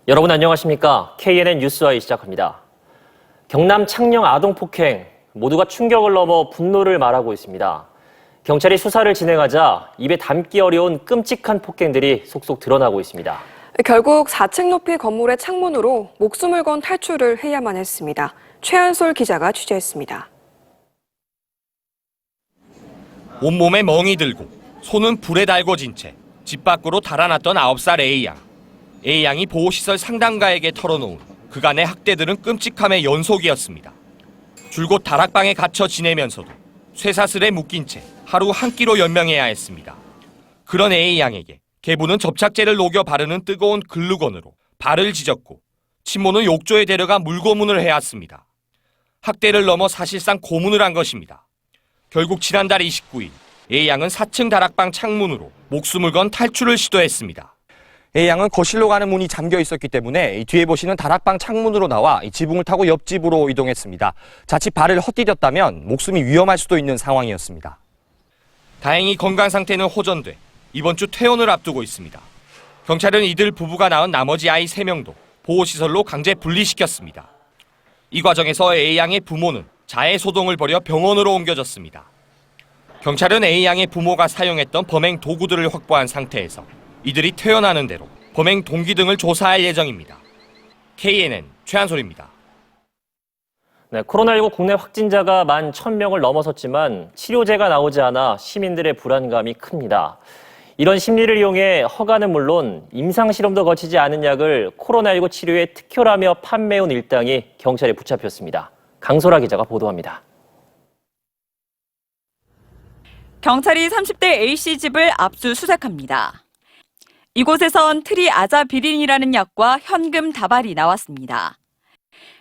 여러분 안녕하십니까? KNN 뉴스와이 시작합니다. 경남 창녕 아동폭행, 모두가 충격을 넘어 분노를 말하고 있습니다. 경찰이 수사를 진행하자 입에 담기 어려운 끔찍한 폭행들이 속속 드러나고 있습니다. 결국 4층 높이 건물의 창문으로 목숨을 건 탈출을 해야만 했습니다. 최한솔 기자가 취재했습니다. 온몸에 멍이 들고 손은 불에 달궈진 채 집 밖으로 달아났던 9살 A양. A양이 보호시설 상담가에게 털어놓은 그간의 학대들은 끔찍함의 연속이었습니다. 줄곧 다락방에 갇혀 지내면서도 쇠사슬에 묶인 채 하루 한 끼로 연명해야 했습니다. 그런 A양에게 계부는 접착제를 녹여 바르는 뜨거운 글루건으로 발을 지졌고 친모는 욕조에 데려가 물고문을 해왔습니다. 학대를 넘어 사실상 고문을 한 것입니다. 결국 지난달 29일 A양은 4층 다락방 창문으로 목숨을 건 탈출을 시도했습니다. A양은 거실로 가는 문이 잠겨 있었기 때문에 뒤에 보시는 다락방 창문으로 나와 지붕을 타고 옆집으로 이동했습니다. 자칫 발을 헛디뎠다면 목숨이 위험할 수도 있는 상황이었습니다. 다행히 건강 상태는 호전돼 이번 주 퇴원을 앞두고 있습니다. 경찰은 이들 부부가 낳은 나머지 아이 3명도 보호시설로 강제 분리시켰습니다. 이 과정에서 A양의 부모는 자해 소동을 벌여 병원으로 옮겨졌습니다. 경찰은 A양의 부모가 사용했던 범행 도구들을 확보한 상태에서 이들이 퇴원하는 대로 범행 동기 등을 조사할 예정입니다. KNN 최한솔입니다. 네, 코로나19 국내 확진자가 11,000명을 넘어섰지만 치료제가 나오지 않아 시민들의 불안감이 큽니다. 이런 심리를 이용해 허가는 물론 임상실험도 거치지 않은 약을 코로나19 치료에 특효라며 판매해온 일당이 경찰에 붙잡혔습니다. 강소라 기자가 보도합니다. 경찰이 30대 A씨 집을 압수수색합니다. 이곳에선 트리아자비린이라는 약과 현금 다발이 나왔습니다.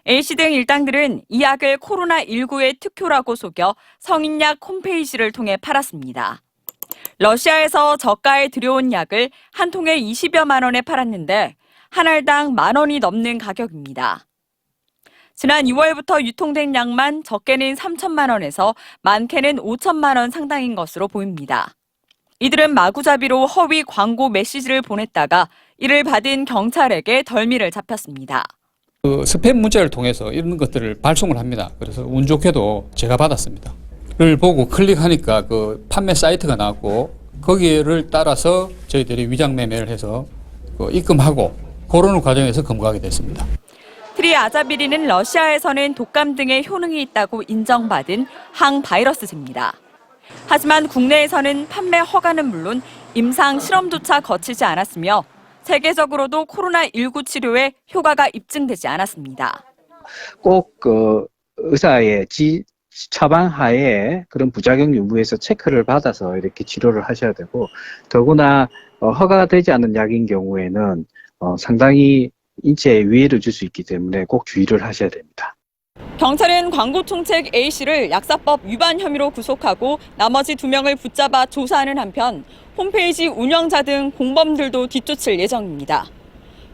A씨 등 일당들은 이 약을 코로나19의 특효라고 속여 성인약 홈페이지를 통해 팔았습니다. 러시아에서 저가에 들여온 약을 한 통에 20여만 원에 팔았는데 한 알당 10,000원이 넘는 가격입니다. 지난 2월부터 유통된 약만 적게는 3천만 원에서 많게는 5천만 원 상당인 것으로 보입니다. 이들은 마구잡이로 허위 광고 메시지를 보냈다가 이를 받은 경찰에게 덜미를 잡혔습니다. 스팸 문자를 통해서 이런 것들을 발송을 합니다. 그래서 운 좋게도 제가 받았습니다. 를 보고 클릭하니까 그 판매 사이트가 나왔고 거기를 따라서 저희들이 위장 매매를 해서 입금하고 그러는 과정에서 검거하게 됐습니다. 트리아자비린은 러시아에서는 독감 등의 효능이 있다고 인정받은 항바이러스제입니다. 하지만 국내에서는 판매 허가는 물론 임상 실험조차 거치지 않았으며 세계적으로도 코로나19 치료에 효과가 입증되지 않았습니다. 꼭 의사의 처방하에 그런 부작용 유무에서 체크를 받아서 이렇게 치료를 하셔야 되고, 더구나 허가가 되지 않은 약인 경우에는 상당히 인체에 위해를 줄 수 있기 때문에 꼭 주의를 하셔야 됩니다. 경찰은 광고총책 A씨를 약사법 위반 혐의로 구속하고 나머지 2명을 붙잡아 조사하는 한편 홈페이지 운영자 등 공범들도 뒤쫓을 예정입니다.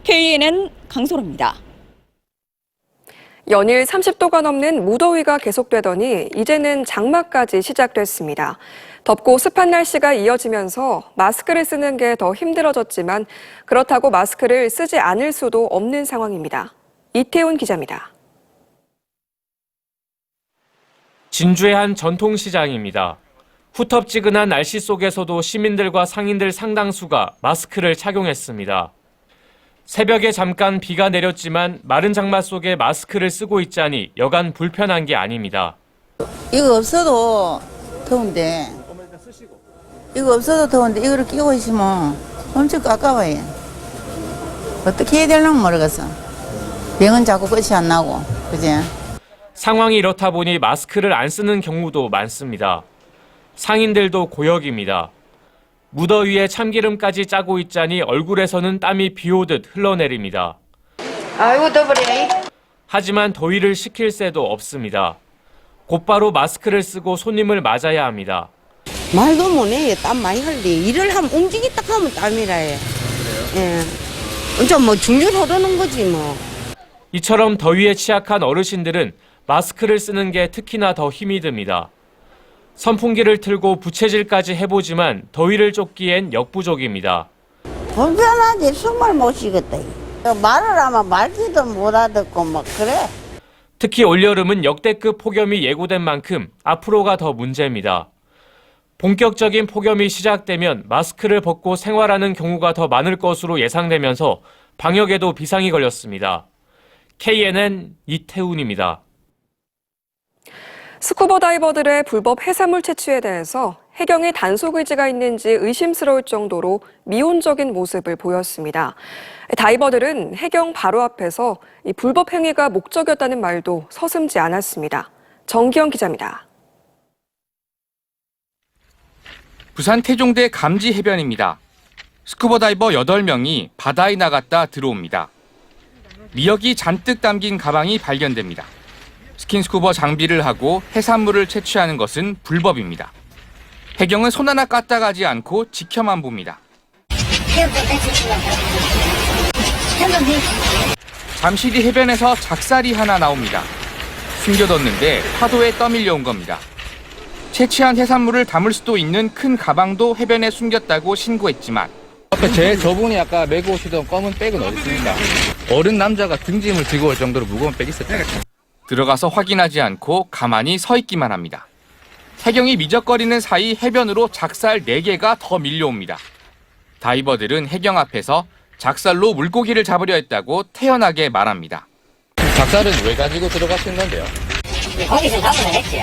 KNN 강소라입니다. 연일 30도가 넘는 무더위가 계속되더니 이제는 장마까지 시작됐습니다. 덥고 습한 날씨가 이어지면서 마스크를 쓰는 게 더 힘들어졌지만 그렇다고 마스크를 쓰지 않을 수도 없는 상황입니다. 이태훈 기자입니다. 진주의 한 전통시장입니다. 후텁지근한 날씨 속에서도 시민들과 상인들 상당수가 마스크를 착용했습니다. 새벽에 잠깐 비가 내렸지만 마른 장마 속에 마스크를 쓰고 있자니 여간 불편한 게 아닙니다. 이거 없어도 더운데 이거를 끼고 있으면 엄청 깝깝해요. 어떻게 해야 되려면 모르겠어. 병은 자꾸 끝이 안 나고, 그지? 상황이 이렇다 보니 마스크를 안 쓰는 경우도 많습니다. 상인들도 고역입니다. 무더위에 참기름까지 짜고 있자니 얼굴에서는 땀이 비 오듯 흘러내립니다. 아이고 더버려. 하지만 더위를 식힐 새도 없습니다. 곧바로 마스크를 쓰고 손님을 맞아야 합니다. 말도 못해. 땀 많이 흘리. 일을 하면 움직이다 하면 땀이라 해. 예. 좀 줄줄 흐르는 거지 뭐. 이처럼 더위에 취약한 어르신들은 마스크를 쓰는 게 특히나 더 힘이 듭니다. 선풍기를 틀고 부채질까지 해보지만 더위를 쫓기엔 역부족입니다. 불편하지. 숨을 못 쉬겠다. 말을 하면 말귀도 못 알아듣고 막 그래. 특히 올여름은 역대급 폭염이 예고된 만큼 앞으로가 더 문제입니다. 본격적인 폭염이 시작되면 마스크를 벗고 생활하는 경우가 더 많을 것으로 예상되면서 방역에도 비상이 걸렸습니다. KNN 이태훈입니다. 스쿠버 다이버들의 불법 해산물 채취에 대해서 해경이 단속 의지가 있는지 의심스러울 정도로 미온적인 모습을 보였습니다. 다이버들은 해경 바로 앞에서 이 불법 행위가 목적이었다는 말도 서슴지 않았습니다. 정기영 기자입니다. 부산 태종대 감지 해변입니다. 스쿠버 다이버 8명이 바다에 나갔다 들어옵니다. 미역이 잔뜩 담긴 가방이 발견됩니다. 스킨스쿠버 장비를 하고 해산물을 채취하는 것은 불법입니다. 해경은 손 하나 까딱하지 않고 지켜만 봅니다. 잠시 뒤 해변에서 작살이 하나 나옵니다. 숨겨뒀는데 파도에 떠밀려 온 겁니다. 채취한 해산물을 담을 수도 있는 큰 가방도 해변에 숨겼다고 신고했지만 저분이 아까 메고 오시던 검은 백은 어디 있습니까? 어른 남자가 등짐을 들고 올 정도로 무거운 백이 있었대요. 들어가서 확인하지 않고 가만히 서 있기만 합니다. 해경이 미적거리는 사이 해변으로 작살 4개가 더 밀려옵니다. 다이버들은 해경 앞에서 작살로 물고기를 잡으려 했다고 태연하게 말합니다. 작살은 왜 가지고 들어가신 건데요? 거기서 잡으려 했지.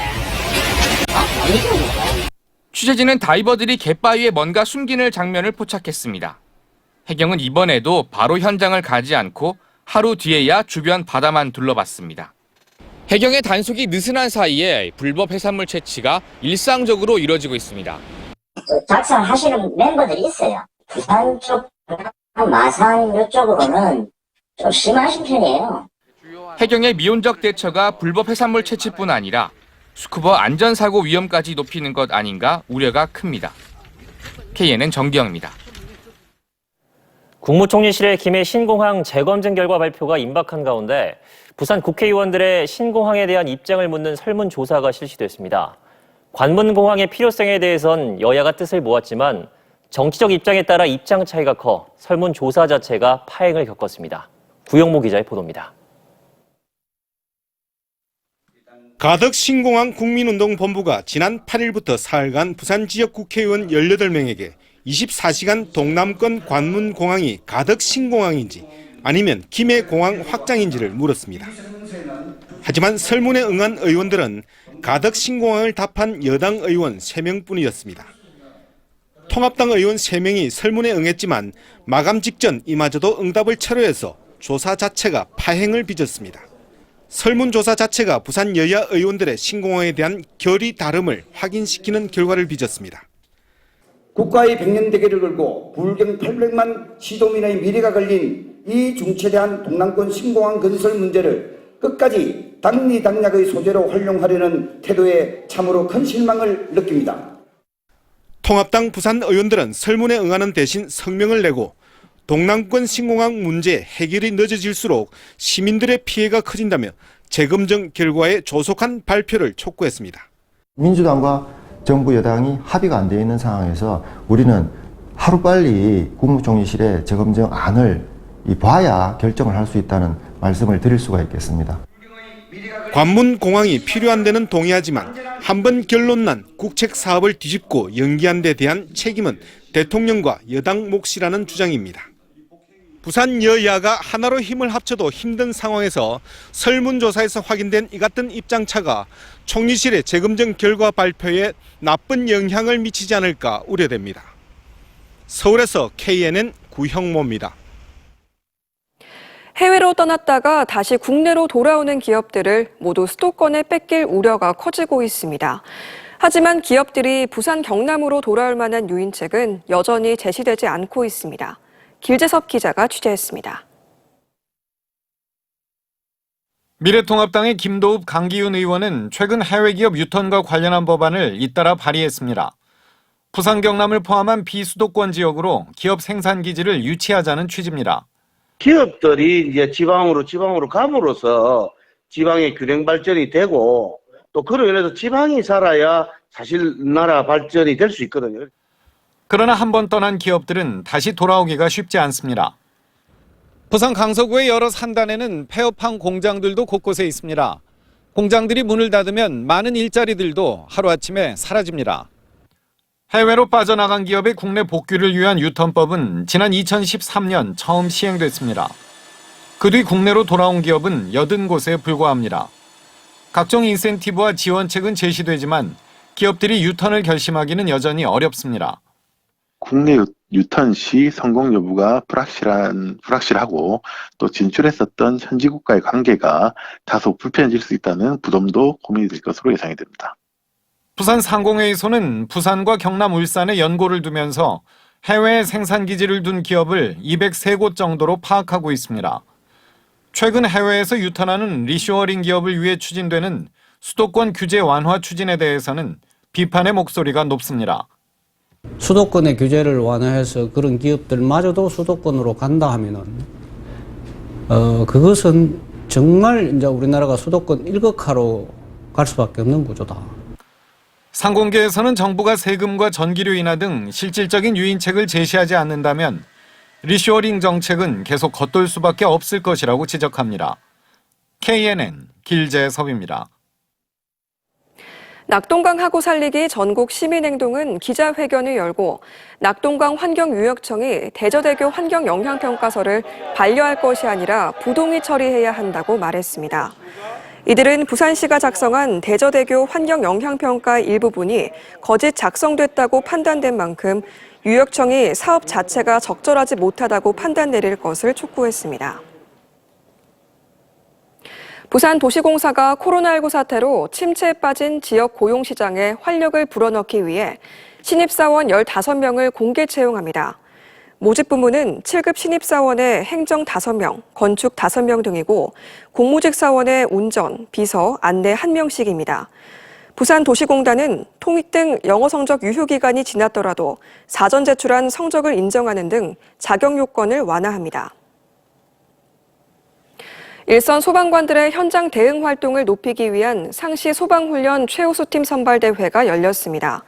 취재진은 다이버들이 갯바위에 뭔가 숨기는 장면을 포착했습니다. 해경은 이번에도 바로 현장을 가지 않고 하루 뒤에야 주변 바다만 둘러봤습니다. 해경의 단속이 느슨한 사이에 불법 해산물 채취가 일상적으로 이뤄지고 있습니다. 작살하시는 멤버들이 있어요. 부산 쪽, 마산 이쪽으로는 좀 심하신 편이에요. 해경의 미온적 대처가 불법 해산물 채취뿐 아니라 스쿠버 안전사고 위험까지 높이는 것 아닌가 우려가 큽니다. KNN 정기영입니다. 국무총리실의 김해 신공항 재검증 결과 발표가 임박한 가운데 부산 국회의원들의 신공항에 대한 입장을 묻는 설문조사가 실시됐습니다. 관문공항의 필요성에 대해선 여야가 뜻을 모았지만 정치적 입장에 따라 입장 차이가 커 설문조사 자체가 파행을 겪었습니다. 구영모 기자의 보도입니다. 가덕 신공항 국민운동본부가 지난 8일부터 사흘간 부산 지역 국회의원 18명에게 24시간 동남권 관문공항이 가덕 신공항인지 아니면 김해공항 확장인지를 물었습니다. 하지만 설문에 응한 의원들은 가덕 신공항을 답한 여당 의원 3명뿐이었습니다. 통합당 의원 3명이 설문에 응했지만 마감 직전 이마저도 응답을 철회해서 조사 자체가 파행을 빚었습니다. 설문조사 자체가 부산 여야 의원들의 신공항에 대한 결의 다름을 확인시키는 결과를 빚었습니다. 국가의 100년 대계를 걸고 불경 800만 시도민의 미래가 걸린 이 중체대한 동남권 신공항 건설 문제를 끝까지 당리당략의 소재로 활용하려는 태도에 참으로 큰 실망을 느낍니다. 통합당 부산 의원들은 설문에 응하는 대신 성명을 내고 동남권 신공항 문제 해결이 늦어질수록 시민들의 피해가 커진다며 재검증 결과에 조속한 발표를 촉구했습니다. 민주당과 정부 여당이 합의가 안 되어 있는 상황에서 우리는 하루빨리 국무총리실에 재검증 안을 봐야 결정을 할 수 있다는 말씀을 드릴 수가 있겠습니다. 관문공항이 필요한 데는 동의하지만 한번 결론난 국책 사업을 뒤집고 연기한 데 대한 책임은 대통령과 여당 몫이라는 주장입니다. 부산 여야가 하나로 힘을 합쳐도 힘든 상황에서 설문조사에서 확인된 이 같은 입장차가 총리실의 재검증 결과 발표에 나쁜 영향을 미치지 않을까 우려됩니다. 서울에서 KNN 구형모입니다. 해외로 떠났다가 다시 국내로 돌아오는 기업들을 모두 수도권에 뺏길 우려가 커지고 있습니다. 하지만 기업들이 부산 경남으로 돌아올 만한 유인책은 여전히 제시되지 않고 있습니다. 길재섭 기자가 취재했습니다. 미래통합당의 김도읍 강기훈 의원은 최근 해외기업 유턴과 관련한 법안을 잇따라 발의했습니다. 부산 경남을 포함한 비수도권 지역으로 기업 생산기지를 유치하자는 취지입니다. 기업들이 이제 지방으로 감으로써 지방의 균형 발전이 되고 또 그로 인해서 지방이 살아야 사실 나라 발전이 될 수 있거든요. 그러나 한 번 떠난 기업들은 다시 돌아오기가 쉽지 않습니다. 부산 강서구의 여러 산단에는 폐업한 공장들도 곳곳에 있습니다. 공장들이 문을 닫으면 많은 일자리들도 하루아침에 사라집니다. 해외로 빠져나간 기업의 국내 복귀를 위한 유턴법은 지난 2013년 처음 시행됐습니다. 그 뒤 국내로 돌아온 기업은 80곳에 불과합니다. 각종 인센티브와 지원책은 제시되지만 기업들이 유턴을 결심하기는 여전히 어렵습니다. 국내 유턴 시 성공 여부가 불확실하고 또 진출했었던 현지국과의 관계가 다소 불편해질 수 있다는 부담도 고민이 될 것으로 예상이 됩니다. 부산 상공회의소는 부산과 경남, 울산에 연고를 두면서 해외에 생산기지를 둔 기업을 203곳 정도로 파악하고 있습니다. 최근 해외에서 유턴하는 리쇼어링 기업을 위해 추진되는 수도권 규제 완화 추진에 대해서는 비판의 목소리가 높습니다. 수도권의 규제를 완화해서 그런 기업들마저도 수도권으로 간다 하면은 그것은 정말 이제 우리나라가 수도권 일극화로 갈 수밖에 없는 구조다. 상공계에서는 정부가 세금과 전기료 인하 등 실질적인 유인책을 제시하지 않는다면 리쇼어링 정책은 계속 겉돌 수밖에 없을 것이라고 지적합니다. KNN 길재섭입니다. 낙동강 하고 살리기 전국 시민행동은 기자회견을 열고 낙동강 환경유역청이 대저대교 환경영향평가서를 반려할 것이 아니라 부동의 처리해야 한다고 말했습니다. 이들은 부산시가 작성한 대저대교 환경영향평가 일부분이 거짓 작성됐다고 판단된 만큼 유역청이 사업 자체가 적절하지 못하다고 판단 내릴 것을 촉구했습니다. 부산도시공사가 코로나19 사태로 침체에 빠진 지역 고용시장에 활력을 불어넣기 위해 신입사원 15명을 공개 채용합니다. 모집 부문은 7급 신입사원의 행정 5명, 건축 5명 등이고 공무직 사원의 운전, 비서, 안내 1명씩입니다. 부산도시공단은 통익 등 영어 성적 유효 기간이 지났더라도 사전 제출한 성적을 인정하는 등 자격 요건을 완화합니다. 일선 소방관들의 현장 대응 활동을 높이기 위한 상시 소방훈련 최우수팀 선발대회가 열렸습니다.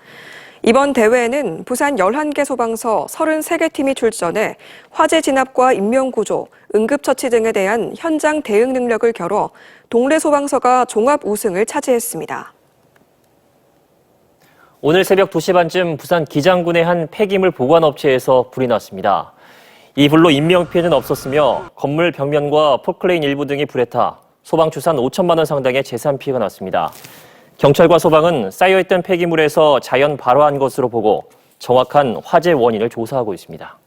이번 대회에는 부산 11개 소방서 33개 팀이 출전해 화재 진압과 인명구조, 응급처치 등에 대한 현장 대응 능력을 겨뤄 동래 소방서가 종합 우승을 차지했습니다. 오늘 새벽 2시 반쯤 부산 기장군의 한 폐기물 보관업체에서 불이 났습니다. 이 불로 인명피해는 없었으며 건물 벽면과 포크레인 일부 등이 불에 타 소방 추산 5천만 원 상당의 재산 피해가 났습니다. 경찰과 소방은 쌓여있던 폐기물에서 자연 발화한 것으로 보고 정확한 화재 원인을 조사하고 있습니다.